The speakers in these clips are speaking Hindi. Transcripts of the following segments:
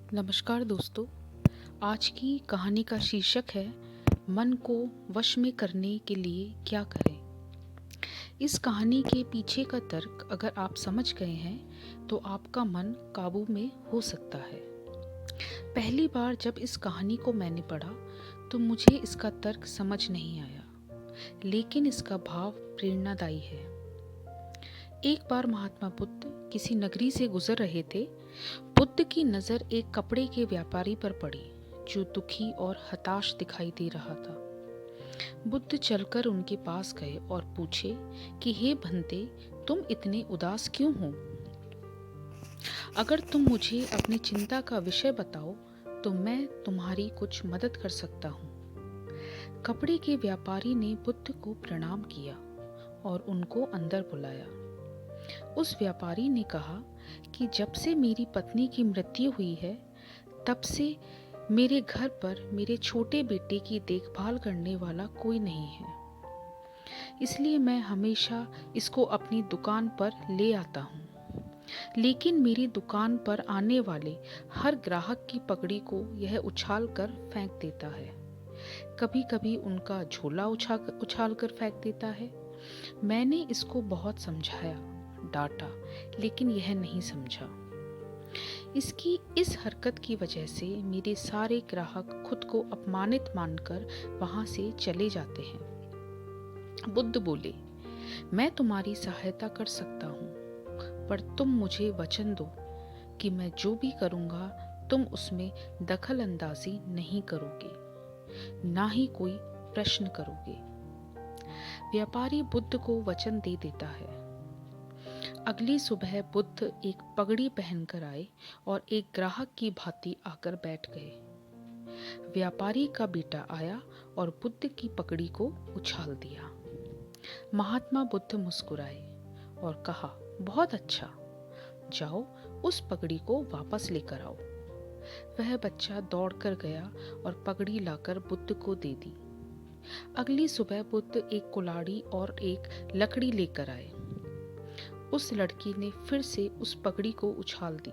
नमस्कार दोस्तों। आज की कहानी का शीर्षक है मन को वश में करने के लिए क्या करें। इस कहानी के पीछे का तर्क अगर आप समझ गए हैं तो आपका मन काबू में हो सकता है। पहली बार जब इस कहानी को मैंने पढ़ा तो मुझे इसका तर्क समझ नहीं आया, लेकिन इसका भाव प्रेरणादायी है। एक बार महात्मा बुद्ध किसी नगरी से गुजर रहे थे। बुद्ध की नजर एक कपड़े के व्यापारी पर पड़ी जो दुखी और हताश दिखाई दे रहा था। बुद्ध चलकर उनके पास गए और पूछे कि हे बंदे, तुम इतने उदास क्यों हो? अगर तुम मुझे अपनी चिंता का विषय बताओ तो मैं तुम्हारी कुछ मदद कर सकता हूँ। कपड़े के व्यापारी ने बुद्ध को प्रणाम किया और उनको अंदर बुलाया। उस व्यापारी ने कहा कि जब से मेरी पत्नी की मृत्यु हुई है तब से मेरे घर पर मेरे छोटे बेटे की देखभाल करने वाला कोई नहीं है, इसलिए मैं हमेशा इसको अपनी दुकान पर ले आता हूँ। लेकिन मेरी दुकान पर आने वाले हर ग्राहक की पगड़ी को यह उछाल कर फेंक देता है। कभी कभी उनका झोला उछाल कर फेंक देता है। मैंने इसको बहुत समझाया, डांटा, लेकिन यह नहीं समझा। इसकी इस हरकत की वजह से मेरे सारे ग्राहक खुद को अपमानित मानकर वहां से चले जाते हैं। बुद्ध बोले, मैं तुम्हारी सहायता कर सकता हूँ, पर तुम मुझे वचन दो कि मैं जो भी करूँगा तुम उसमें दखल अंदाजी नहीं करोगे, ना ही कोई प्रश्न करोगे। व्यापारी बुद्ध को वचन दे देता है। अगली सुबह बुद्ध एक पगड़ी पहनकर आए और एक ग्राहक की भांति आकर बैठ गए। व्यापारी का बेटा आया और बुद्ध की पगड़ी को उछाल दिया। महात्मा बुद्ध मुस्कुराए और कहा, बहुत अच्छा, जाओ उस पगड़ी को वापस लेकर आओ। वह बच्चा दौड़कर गया और पगड़ी लाकर बुद्ध को दे दी। अगली सुबह बुद्ध एक कुल्हाड़ी और एक लकड़ी लेकर आए। उस लड़की ने फिर से उस पगड़ी को उछाल दी।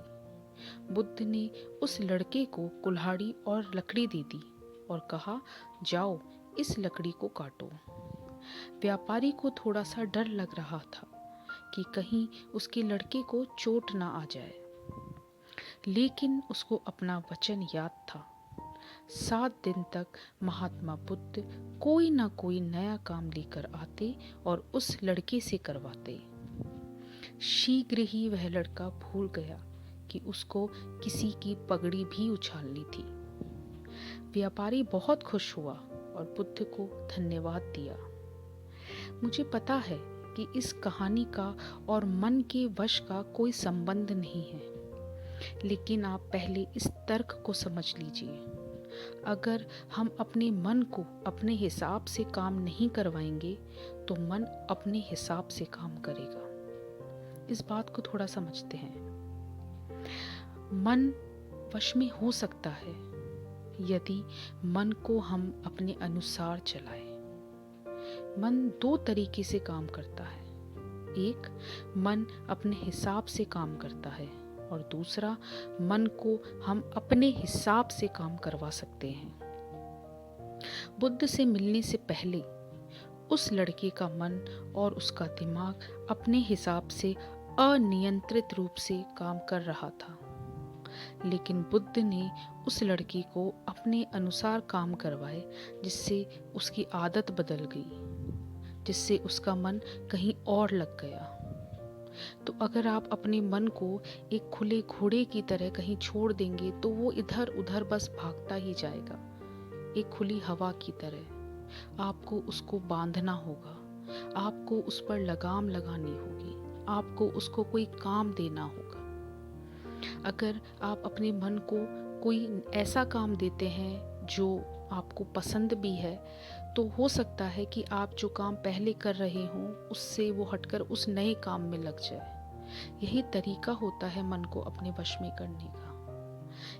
बुद्ध ने उस लड़के को कुल्हाड़ी और लकड़ी दे दी और कहा, जाओ इस लकड़ी को काटो। व्यापारी को थोड़ा सा डर लग रहा था कि कहीं उसके लड़के को चोट ना आ जाए, लेकिन उसको अपना वचन याद था। 7 दिन तक महात्मा बुद्ध कोई ना कोई नया काम लेकर आते और उस लड़के से करवाते। शीघ्र ही वह लड़का भूल गया कि उसको किसी की पगड़ी भी उछालनी थी। व्यापारी बहुत खुश हुआ और बुद्ध को धन्यवाद दिया। मुझे पता है कि इस कहानी का और मन के वश का कोई संबंध नहीं है, लेकिन आप पहले इस तर्क को समझ लीजिए। अगर हम अपने मन को अपने हिसाब से काम नहीं करवाएंगे तो मन अपने हिसाब से काम करेगा। इस बात को थोड़ा समझते हैं। मन वश में हो सकता है यदि मन को हम अपने अनुसार चलाएं। मन 2 तरीके से काम करता है। एक, मन अपने हिसाब से काम करता है और दूसरा, मन को हम अपने हिसाब से काम करवा सकते हैं। बुद्ध से मिलने से पहले उस लड़के का मन और उसका दिमाग अपने हिसाब से अनियंत्रित रूप से काम कर रहा था, लेकिन बुद्ध ने उस लड़के को अपने अनुसार काम करवाए, जिससे उसकी आदत बदल गई, जिससे उसका मन कहीं और लग गया। तो अगर आप अपने मन को एक खुले घोड़े की तरह कहीं छोड़ देंगे तो वो इधर उधर बस भागता ही जाएगा, एक खुली हवा की तरह। आपको उसको बांधना होगा, आपको उस पर लगाम लगानी होगी, आपको उसको कोई काम देना होगा। अगर आप अपने मन को कोई ऐसा काम देते हैं जो आपको पसंद भी है, तो हो सकता है कि आप जो काम पहले कर रहे हों उससे वो हटकर उस नए काम में लग जाए। यही तरीका होता है मन को अपने वश में करने का।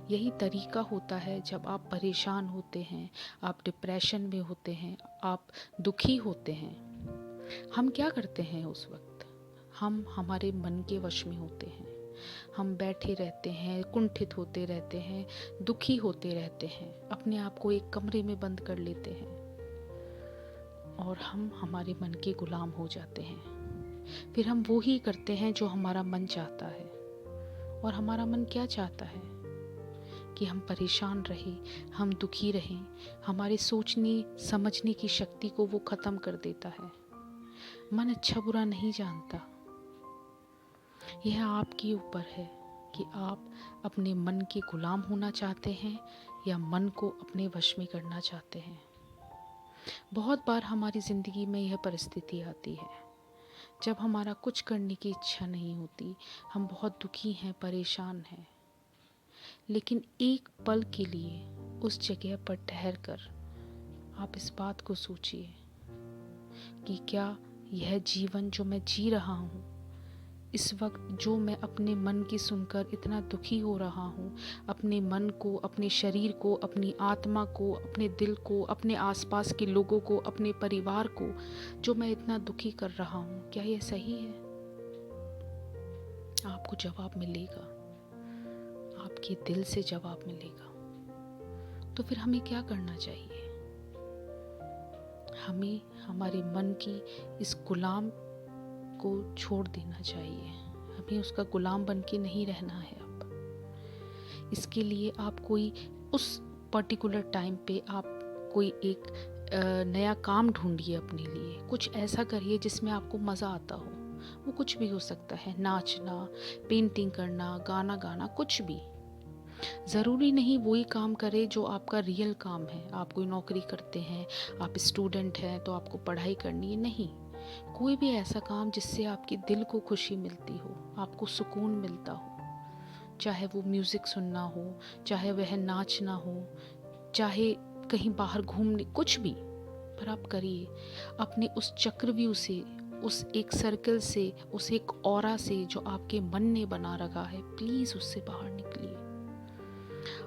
यही तरीका होता है जब आप परेशान होते हैं, आप डिप्रेशन में होते हैं, आप दुखी होते हैं। हम क्या करते हैं उस वक्त? हम हमारे मन के वश में होते हैं। हम बैठे रहते हैं, कुंठित होते रहते हैं, दुखी होते रहते हैं, अपने आप को एक कमरे में बंद कर लेते हैं और हम हमारे मन के गुलाम हो जाते हैं। फिर हम वो ही करते हैं जो हमारा मन चाहता है। और हमारा मन क्या चाहता है? कि हम परेशान रहें, हम दुखी रहें, हमारे सोचने समझने की शक्ति को वो ख़त्म कर देता है। मन अच्छा बुरा नहीं जानता। यह आपके ऊपर है कि आप अपने मन के गुलाम होना चाहते हैं या मन को अपने वश में करना चाहते हैं। बहुत बार हमारी ज़िंदगी में यह परिस्थिति आती है जब हमारा कुछ करने की इच्छा नहीं होती, हम बहुत दुखी हैं, परेशान हैं। लेकिन एक पल के लिए उस जगह पर ठहर कर आप इस बात को सोचिए कि क्या यह जीवन जो मैं जी रहा हूँ, इस वक्त जो मैं अपने मन की सुनकर इतना दुखी हो रहा हूँ, अपने मन को, अपने शरीर को, अपनी आत्मा को, अपने दिल को, अपने आसपास के लोगों को, अपने परिवार को जो मैं इतना दुखी कर रहा हूँ, क्या यह सही है? आपको जवाब मिलेगा, आपके दिल से जवाब मिलेगा। तो फिर हमें क्या करना चाहिए? हमें हमारे मन की इस गुलाम को छोड़ देना चाहिए। हमें उसका गुलाम बन के नहीं रहना है अब। इसके लिए आप कोई उस पर्टिकुलर टाइम पे आप कोई एक नया काम ढूंढिए अपने लिए। कुछ ऐसा करिए जिसमें आपको मज़ा आता हो। वो कुछ भी हो सकता है, नाचना, पेंटिंग करना, गाना गाना, कुछ भी। ज़रूरी नहीं वही काम करे जो आपका रियल काम है। आप कोई नौकरी करते हैं, आप स्टूडेंट हैं तो आपको पढ़ाई करनी है, नहीं। कोई भी ऐसा काम जिससे आपके दिल को खुशी मिलती हो, आपको सुकून मिलता हो। चाहे वो म्यूज़िक सुनना हो, चाहे वह नाचना हो, चाहे कहीं बाहर घूमने, कुछ भी। पर आप करिए। अपने उस चक्रव्यूह से, उस एक सर्कल से, उस एक ऑरा से जो आपके मन ने बना रखा है, प्लीज़ उससे बाहर निकलिए।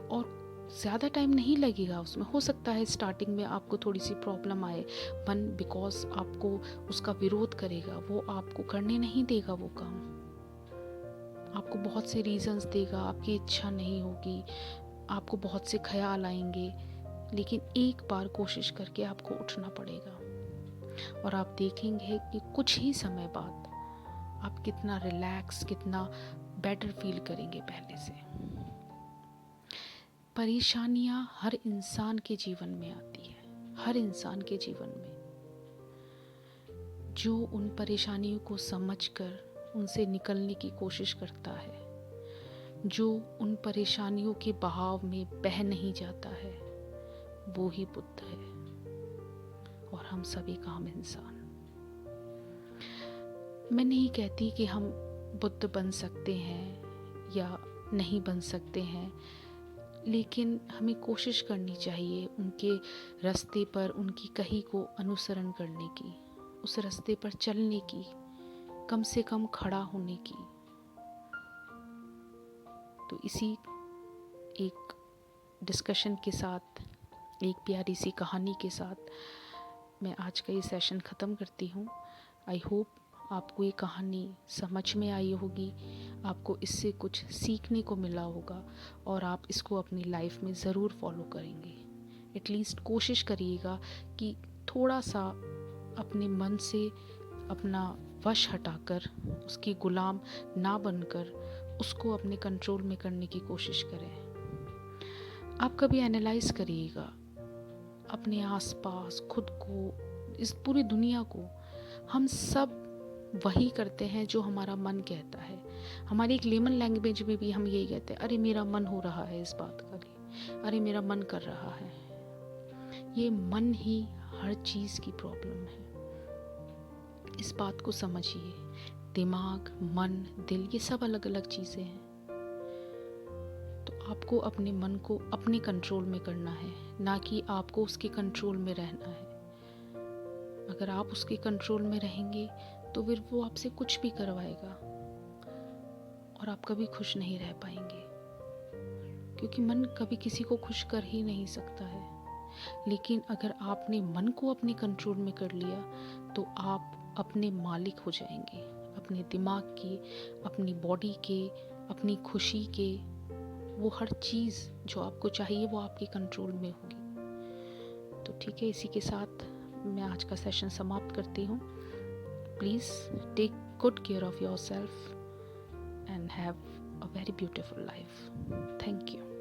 और ज़्यादा टाइम नहीं लगेगा उसमें। हो सकता है स्टार्टिंग में आपको थोड़ी सी प्रॉब्लम आए, मन बिकॉज आपको उसका विरोध करेगा, वो आपको करने नहीं देगा वो काम, आपको बहुत से रीजंस देगा, आपकी इच्छा नहीं होगी, आपको बहुत से ख्याल आएंगे। लेकिन एक बार कोशिश करके आपको उठना पड़ेगा और आप देखेंगे कि कुछ ही समय बाद आप कितना रिलैक्स, कितना बेटर फील करेंगे पहले से। परेशानियां हर इंसान के जीवन में आती है, हर इंसान के जीवन में। जो उन परेशानियों को समझकर उनसे निकलने की कोशिश करता है, जो उन परेशानियों के बहाव में बह नहीं जाता है, वो ही बुद्ध है और हम सभी काम इंसान। मैं नहीं कहती कि हम बुद्ध बन सकते हैं या नहीं बन सकते हैं, लेकिन हमें कोशिश करनी चाहिए उनके रास्ते पर, उनकी कही को अनुसरण करने की, उस रास्ते पर चलने की, कम से कम खड़ा होने की। तो इसी एक डिस्कशन के साथ, एक प्यारी सी कहानी के साथ मैं आज का ये सेशन ख़त्म करती हूँ। आई होप आपको ये कहानी समझ में आई होगी, आपको इससे कुछ सीखने को मिला होगा और आप इसको अपनी लाइफ में ज़रूर फॉलो करेंगे। एटलीस्ट कोशिश करिएगा कि थोड़ा सा अपने मन से अपना वश हटाकर, उसकी गुलाम ना बनकर, उसको अपने कंट्रोल में करने की कोशिश करें। आप कभी एनालाइज करिएगा अपने आसपास, खुद को, इस पूरी दुनिया को। हम सब वही करते हैं जो हमारा मन कहता है। हमारी एक लेमन लैंग्वेज में भी हम यही कहते हैं, अरे मेरा मन हो रहा है इस बात का लिए, अरे मेरा मन कर रहा है। ये मन ही हर चीज़ की प्रॉब्लम है। इस बात को समझिए। दिमाग, मन, दिल, ये सब अलग अलग चीज़ें हैं। तो आपको अपने मन को अपने कंट्रोल में करना है, ना कि आपको उसके कंट्रोल में रहना है। अगर आप उसके कंट्रोल में रहेंगे तो फिर वो आपसे कुछ भी करवाएगा और आप कभी खुश नहीं रह पाएंगे, क्योंकि मन कभी किसी को खुश कर ही नहीं सकता है। लेकिन अगर आपने मन को अपने कंट्रोल में कर लिया तो आप अपने मालिक हो जाएंगे, अपने दिमाग के, अपनी बॉडी के, अपनी खुशी के, वो हर चीज़ जो आपको चाहिए वो आपके कंट्रोल में होगी। तो ठीक है, इसी के साथ मैं आज का सेशन समाप्त करती हूँ। Please take good care of yourself and have a very beautiful life. Thank you.